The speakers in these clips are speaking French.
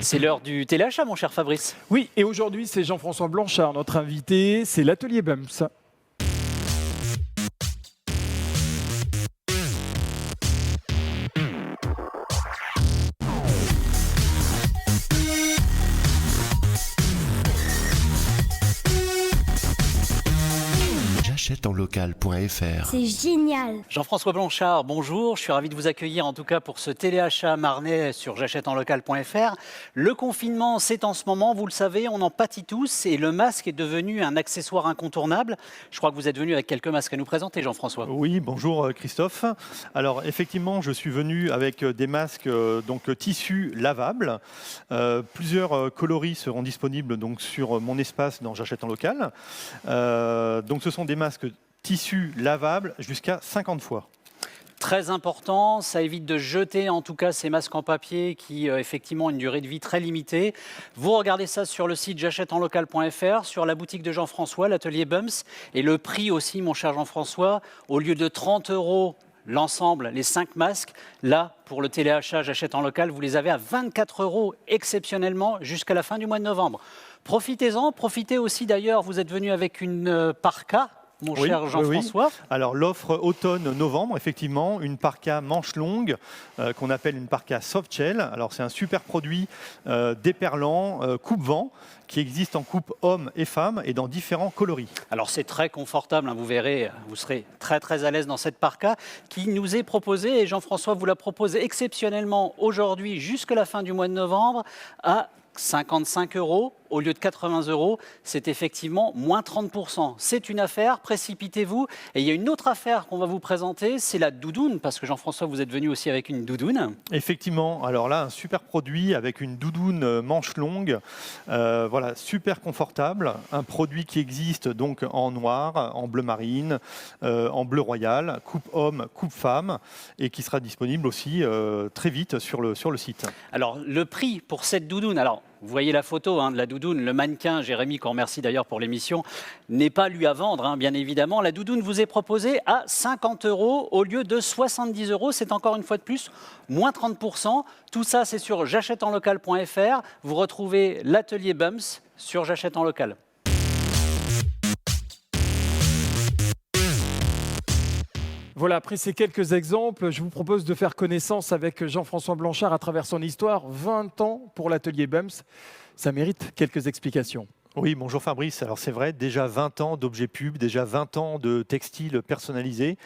C'est l'heure du téléachat, mon cher Fabrice. Oui, et aujourd'hui, c'est Jean-François Blanchard, notre invité. C'est l'Atelier Bums. J'achète-en-local.fr. C'est génial. Jean-François Blanchard, bonjour. Je suis ravi de vous accueillir en tout cas pour ce téléachat marnais sur j'achète-en-local.fr. Le confinement, c'est en ce moment, vous le savez, on en pâtit tous et le masque est devenu un accessoire incontournable. Je crois que vous êtes venu avec quelques masques à nous présenter, Jean-François. Oui, bonjour Christophe. Alors effectivement, je suis venu avec des masques tissu lavables. Plusieurs coloris seront disponibles donc sur mon espace dans J'achète en local. Donc ce sont des masques tissu lavables jusqu'à 50 fois. Très important, ça évite de jeter en tout cas ces masques en papier qui effectivement ont une durée de vie très limitée. Vous regardez ça sur le site j'achète-en-local.fr, sur la boutique de Jean-François, l'atelier Bums. Et le prix aussi, mon cher Jean-François, au lieu de 30 € l'ensemble, les 5 masques, là, pour le téléachat J'achète en local, vous les avez à 24 € exceptionnellement jusqu'à la fin du mois de novembre. Profitez-en, profitez aussi d'ailleurs, vous êtes venu avec une parka, mon cher Jean-François. Oui. Alors l'offre automne-novembre, effectivement, une parka manche longue qu'on appelle une parka soft shell. Alors c'est un super produit déperlant, coupe-vent, qui existe en coupe homme et femme et dans différents coloris. Alors c'est très confortable, hein, vous verrez, vous serez très très à l'aise dans cette parka qui nous est proposée, et Jean-François vous la propose exceptionnellement aujourd'hui jusqu'à la fin du mois de novembre à 55 € au lieu de 80 €, c'est effectivement moins 30%. C'est une affaire, précipitez-vous. Et il y a une autre affaire qu'on va vous présenter, c'est la doudoune, parce que Jean-François, vous êtes venu aussi avec une doudoune. Effectivement, alors là, un super produit avec une doudoune manche longue, voilà, super confortable, un produit qui existe donc en noir, en bleu marine, en bleu royal, coupe homme, coupe femme, et qui sera disponible aussi très vite sur le site. Alors, le prix pour cette doudoune, alors, vous voyez la photo de la doudoune, le mannequin, Jérémy, qu'on remercie d'ailleurs pour l'émission, n'est pas lui à vendre, bien évidemment. La doudoune vous est proposée à 50 € au lieu de 70 €. C'est encore une fois de plus, moins 30%. Tout ça, c'est sur j'achète-en-local.fr. Vous retrouvez l'atelier Bums sur J'achète en local. Voilà, après ces quelques exemples, je vous propose de faire connaissance avec Jean-François Blanchard à travers son histoire. 20 ans pour l'atelier Bums, ça mérite quelques explications. Oui, bonjour Fabrice. Alors c'est vrai, déjà 20 ans d'objets pub, déjà 20 ans de textiles personnalisés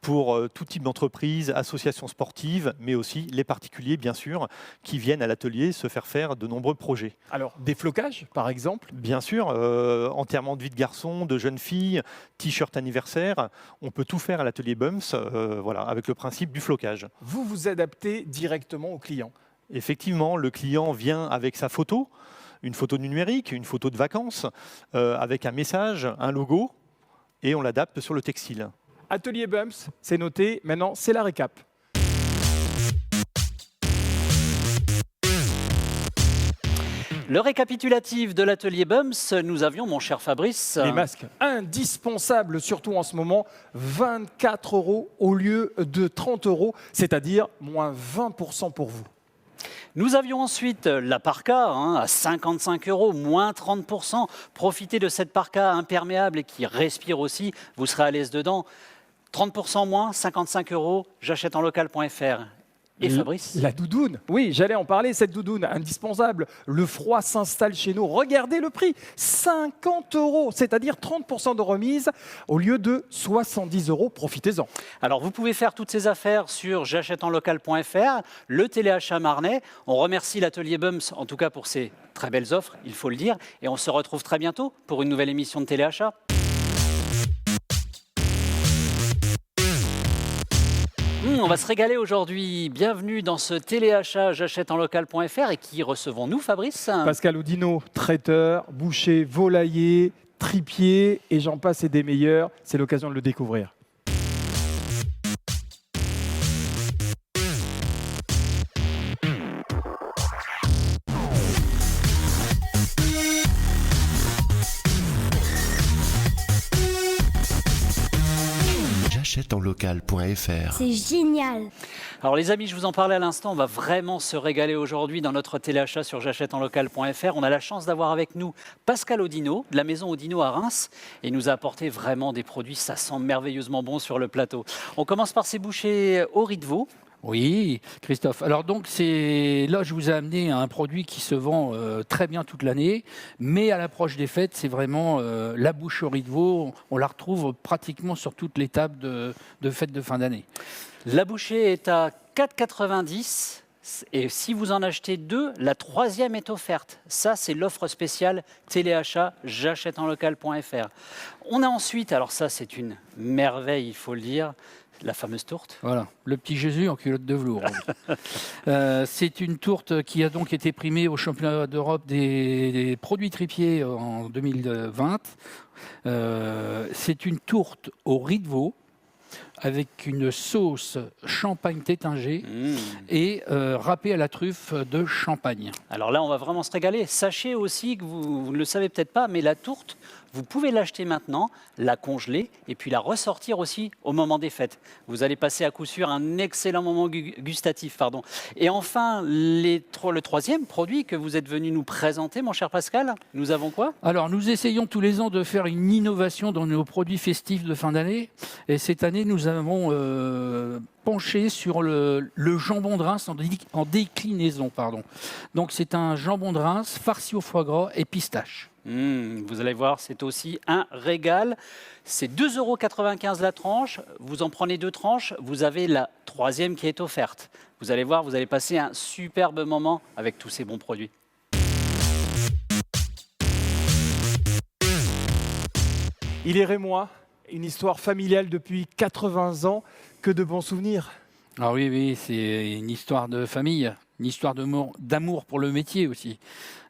pour tout type d'entreprise, associations sportives, mais aussi les particuliers, bien sûr, qui viennent à l'atelier se faire de nombreux projets. Alors, des flocages, par exemple? Bien sûr, enterrement de vie de garçon, de jeune fille, t-shirt anniversaire, on peut tout faire à l'atelier Bums, voilà, avec le principe du flocage. Vous vous adaptez directement au client? Effectivement, le client vient avec sa photo, une photo numérique, une photo de vacances, avec un message, un logo, et on l'adapte sur le textile. Atelier Bums, c'est noté. Maintenant, c'est la récap. Le récapitulatif de l'atelier Bums, nous avions, mon cher Fabrice... Les masques indispensables, surtout en ce moment, 24 € au lieu de 30 €, c'est-à-dire moins 20% pour vous. Nous avions ensuite la parka à 55 €, moins 30%. Profitez de cette parka imperméable et qui respire aussi, vous serez à l'aise dedans. 30% moins, 55 €, j'achète-en-local.fr. Et Fabrice? La doudoune, oui, j'allais en parler, cette doudoune indispensable. Le froid s'installe chez nous. Regardez le prix, 50 €, c'est-à-dire 30% de remise au lieu de 70 €. Profitez-en. Alors, vous pouvez faire toutes ces affaires sur j'achète-en-local.fr, le téléachat marnais. On remercie l'atelier Bums, en tout cas pour ces très belles offres, il faut le dire. Et on se retrouve très bientôt pour une nouvelle émission de téléachat. On va se régaler aujourd'hui. Bienvenue dans ce téléachat j'achète-en-local.fr. Et qui recevons-nous, Fabrice? Pascal Oudinot, traiteur, boucher, volailler, tripier, et j'en passe et des meilleurs. C'est l'occasion de le découvrir. J'achète-en-local.fr. C'est génial. Alors les amis, je vous en parlais à l'instant, on va vraiment se régaler aujourd'hui dans notre téléachat sur j'achète-en-local.fr. On a la chance d'avoir avec nous Pascal Audinot, de la maison Audinot à Reims, et il nous a apporté vraiment des produits, ça sent merveilleusement bon sur le plateau. On commence par ces bouchées au riz de veau. Oui, Christophe. Alors donc, là, je vous ai amené un produit qui se vend très bien toute l'année, mais à l'approche des fêtes, c'est vraiment la bouche au riz de veau. On la retrouve pratiquement sur toutes les tables de fêtes de fin d'année. La bouchée est à 4,90 € et si vous en achetez 2, la 3e est offerte. Ça, c'est l'offre spéciale téléachat j'achète-en-local.fr. On a ensuite, alors ça, c'est une merveille, il faut le dire, la fameuse tourte. Voilà, le petit Jésus en culotte de velours. C'est une tourte qui a donc été primée au championnat d'Europe des produits tripiers en 2020. C'est une tourte au riz de veau avec une sauce champagne tétingée et râpée à la truffe de Champagne. Alors là, on va vraiment se régaler. Sachez aussi que vous ne le savez peut-être pas, mais la tourte, vous pouvez l'acheter maintenant, la congeler et puis la ressortir aussi au moment des fêtes. Vous allez passer à coup sûr un excellent moment gustatif. Et enfin, le 3e produit que vous êtes venu nous présenter, mon cher Pascal, nous avons quoi? Alors, nous essayons tous les ans de faire une innovation dans nos produits festifs de fin d'année. Et cette année, nous avons penché sur le jambon de Reims en déclinaison. Donc, c'est un jambon de Reims farci au foie gras et pistache. Vous allez voir, c'est aussi un régal. C'est 2,95 € la tranche. Vous en prenez 2 tranches. Vous avez la 3e qui est offerte. Vous allez voir, vous allez passer un superbe moment avec tous ces bons produits. Il est rémois, une histoire familiale depuis 80 ans. Que de bons souvenirs. Ah oui, c'est une histoire de famille, une histoire d'amour pour le métier aussi.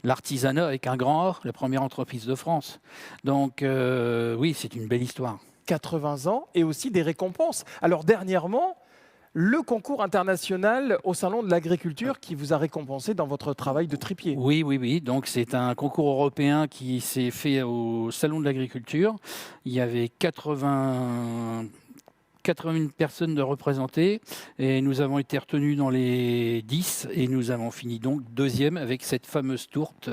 L'artisanat avec un grand A, la première entreprise de France. Donc oui, c'est une belle histoire. 80 ans et aussi des récompenses. Alors dernièrement, le concours international au Salon de l'Agriculture qui vous a récompensé dans votre travail de tripier. Oui. Donc c'est un concours européen qui s'est fait au Salon de l'Agriculture. Il y avait 81 personnes de représentées et nous avons été retenus dans les 10 et nous avons fini donc 2e avec cette fameuse tourte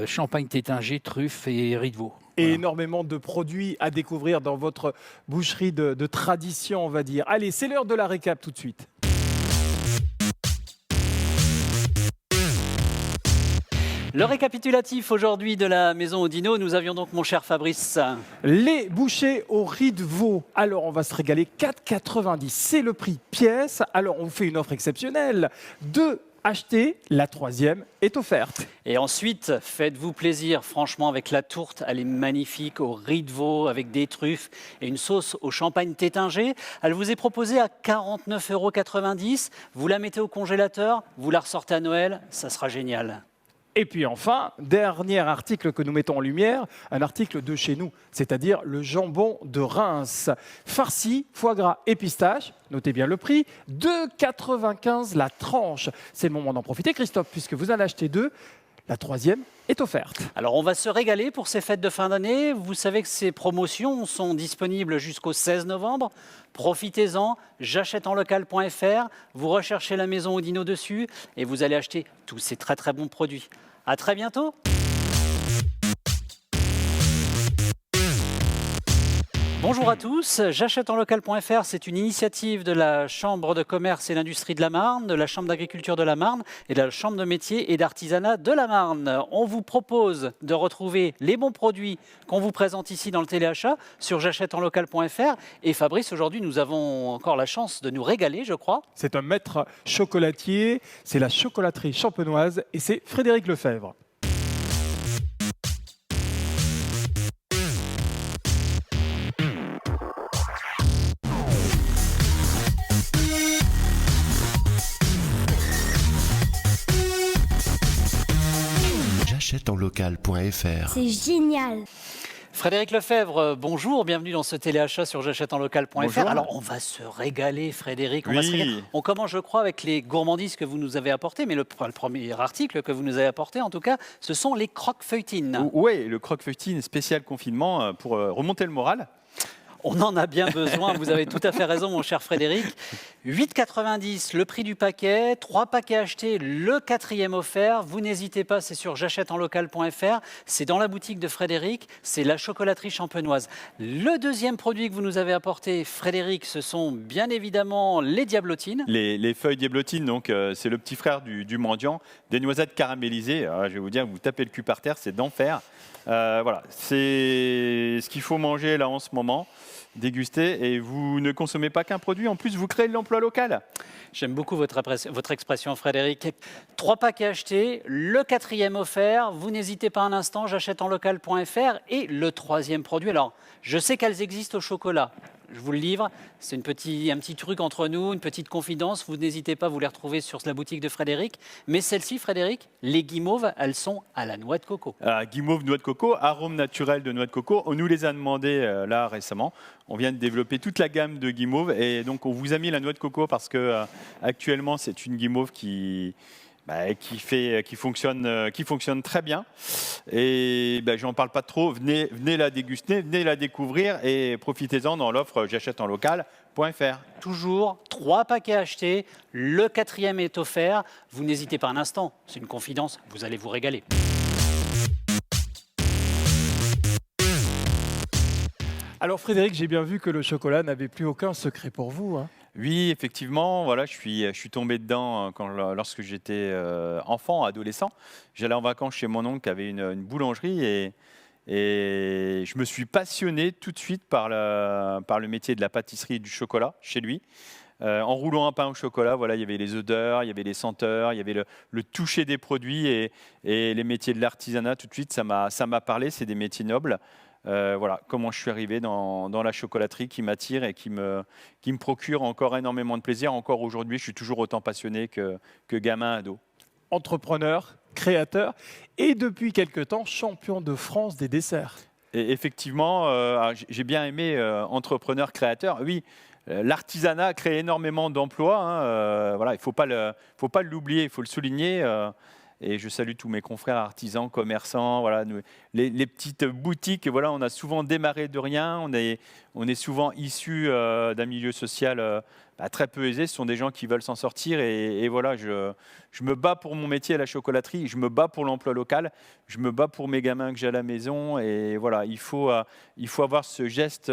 champagne tétingée, truffe et riz de veau. Et Voilà. énormément de produits à découvrir dans votre boucherie de tradition, on va dire. Allez, c'est l'heure de la récap tout de suite. Le récapitulatif aujourd'hui de la maison Audinot, nous avions donc mon cher Fabrice. Les bouchées au riz de veau. Alors, on va se régaler. 4,90 €. C'est le prix pièce. Alors, on fait une offre exceptionnelle. 2 achetés, la 3e est offerte. Et ensuite, faites-vous plaisir, franchement, avec la tourte. Elle est magnifique, au riz de veau, avec des truffes et une sauce au champagne tétingé. Elle vous est proposée à 49,90 €. Vous la mettez au congélateur, vous la ressortez à Noël, ça sera génial. Et puis enfin, dernier article que nous mettons en lumière, un article de chez nous, c'est-à-dire le jambon de Reims. Farci, foie gras et pistache, notez bien le prix, 2,95 € la tranche. C'est le moment d'en profiter, Christophe, puisque vous en achetez 2. La 3e est offerte. Alors, on va se régaler pour ces fêtes de fin d'année. Vous savez que ces promotions sont disponibles jusqu'au 16 novembre. Profitez-en, j'achète-en-local.fr. Vous recherchez la maison Audinot dessus et vous allez acheter tous ces très très bons produits. À très bientôt. Bonjour à tous, j'achète-en-local.fr, c'est une initiative de la Chambre de commerce et d'industrie de la Marne, de la Chambre d'agriculture de la Marne et de la Chambre de métiers et d'artisanat de la Marne. On vous propose de retrouver les bons produits qu'on vous présente ici dans le téléachat sur j'achète-en-local.fr. Et Fabrice, aujourd'hui, nous avons encore la chance de nous régaler, je crois. C'est un maître chocolatier, c'est la chocolaterie champenoise et c'est Frédéric Lefebvre. J'achète-en-local.fr. C'est génial. Frédéric Lefebvre, bonjour, bienvenue dans ce téléachat sur j'achète-en-local.fr. Bonjour. Alors, on va se régaler, Frédéric. On, Oui. va se régaler. On commence, je crois, avec les gourmandises que vous nous avez apportées, mais le premier article que vous nous avez apporté, en tout cas, ce sont les croque-feuilletines. Oui, le croque-feuilletine spécial confinement pour remonter le moral. On en a bien besoin, vous avez tout à fait raison, mon cher Frédéric. 8,90 le prix du paquet, 3 paquets achetés, le 4e offert. Vous n'hésitez pas, c'est sur j'achèteenlocal.fr, c'est dans la boutique de Frédéric, c'est la chocolaterie champenoise. Le deuxième produit que vous nous avez apporté, Frédéric, ce sont bien évidemment les diablotines. Les feuilles diablotines, donc c'est le petit frère du mendiant, des noisettes caramélisées. Alors, je vais vous dire, vous tapez le cul par terre, c'est d'enfer. Voilà, c'est ce qu'il faut manger là en ce moment, déguster, et vous ne consommez pas qu'un produit, en plus vous créez de l'emploi local. J'aime beaucoup votre expression, Frédéric. 3 paquets achetés, le 4e offert. Vous n'hésitez pas un instant, j'achèteenlocal.fr. Et le 3e produit, alors je sais qu'elles existent au chocolat. Je vous le livre, c'est un petit truc entre nous, une petite confidence. Vous n'hésitez pas, vous les retrouvez sur la boutique de Frédéric. Mais celles-ci, Frédéric, les guimauves, elles sont à la noix de coco. Guimauve, noix de coco, arôme naturel de noix de coco. On nous les a demandé là récemment. On vient de développer toute la gamme de guimauves et donc on vous a mis la noix de coco parce que actuellement c'est une guimauve qui fonctionne très bien. Et j'en parle pas trop. Venez la déguster, venez la découvrir et profitez-en dans l'offre j'achèteenlocal.fr. Toujours 3 paquets achetés, le 4e est offert. Vous n'hésitez pas un instant, c'est une confidence, vous allez vous régaler. Alors Frédéric, j'ai bien vu que le chocolat n'avait plus aucun secret pour vous, hein. Oui, effectivement, voilà, je suis tombé dedans lorsque j'étais enfant, adolescent. J'allais en vacances chez mon oncle qui avait une boulangerie et je me suis passionné tout de suite par le métier de la pâtisserie et du chocolat chez lui. En roulant un pain au chocolat, voilà, il y avait les odeurs, il y avait les senteurs, il y avait le toucher des produits et les métiers de l'artisanat. Tout de suite, ça m'a parlé, c'est des métiers nobles. Voilà comment je suis arrivé dans la chocolaterie qui m'attire et qui me procure encore énormément de plaisir. Encore aujourd'hui, je suis toujours autant passionné que gamin ado. Entrepreneur, créateur et depuis quelque temps champion de France des desserts. Et effectivement, j'ai bien aimé entrepreneur, créateur. Oui, l'artisanat crée énormément d'emplois. Hein, voilà, il faut pas l'oublier, il faut le souligner. Et je salue tous mes confrères artisans, commerçants, voilà, les petites boutiques. Voilà, on a souvent démarré de rien. On est souvent issus d'un milieu social très peu aisé. Ce sont des gens qui veulent s'en sortir. Et voilà, je me bats pour mon métier à la chocolaterie. Je me bats pour l'emploi local. Je me bats pour mes gamins que j'ai à la maison. Et voilà, il faut avoir ce geste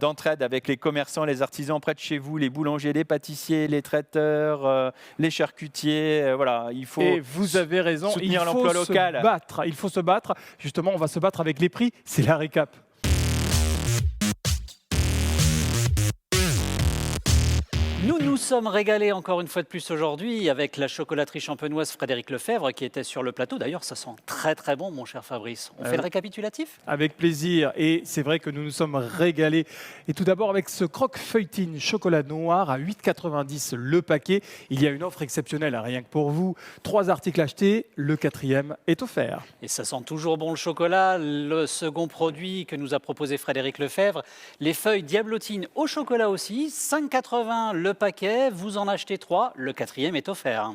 d'entraide avec les commerçants, les artisans près de chez vous, les boulangers, les pâtissiers, les traiteurs, les charcutiers. Voilà, il faut. Et vous avez raison, soutenir l'emploi local. Il faut se battre. Justement, on va se battre avec les prix. C'est la récap. Nous nous sommes régalés encore une fois de plus aujourd'hui avec la chocolaterie champenoise Frédéric Lefebvre qui était sur le plateau. D'ailleurs, ça sent très très bon, mon cher Fabrice. On fait le récapitulatif ? Avec plaisir. Et c'est vrai que nous nous sommes régalés. Et tout d'abord avec ce croque-feuilletine chocolat noir à 8,90 le paquet. Il y a une offre exceptionnelle, rien que pour vous. 3 articles achetés, le 4e est offert. Et ça sent toujours bon le chocolat. Le second produit que nous a proposé Frédéric Lefebvre, les feuilles diablotines au chocolat aussi, 5,80 le paquet, vous en achetez 3, le 4e est offert.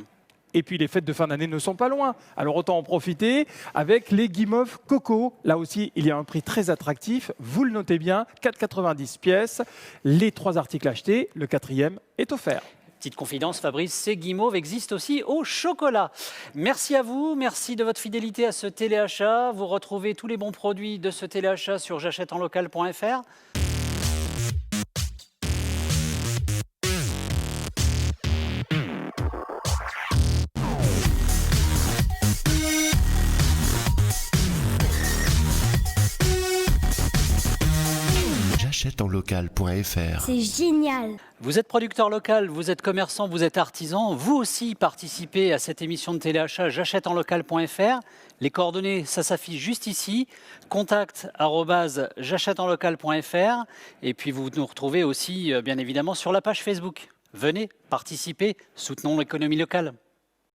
Et puis les fêtes de fin d'année ne sont pas loin, alors autant en profiter avec les guimauves coco. Là aussi, il y a un prix très attractif, vous le notez bien, 4,90 pièces. Les 3 articles achetés, le 4e est offert. Petite confidence, Fabrice, ces guimauves existent aussi au chocolat. Merci à vous, merci de votre fidélité à ce téléachat. Vous retrouvez tous les bons produits de ce téléachat sur j'achèteenlocal.fr. j'achèteenlocal.fr. C'est génial. Vous êtes producteur local, vous êtes commerçant, vous êtes artisan. Vous aussi participez à cette émission de téléachat j'achèteenlocal.fr. Les coordonnées, ça s'affiche juste ici. contact@j'achèteenlocal.fr. Et puis vous nous retrouvez aussi, bien évidemment, sur la page Facebook. Venez, participez, soutenons l'économie locale.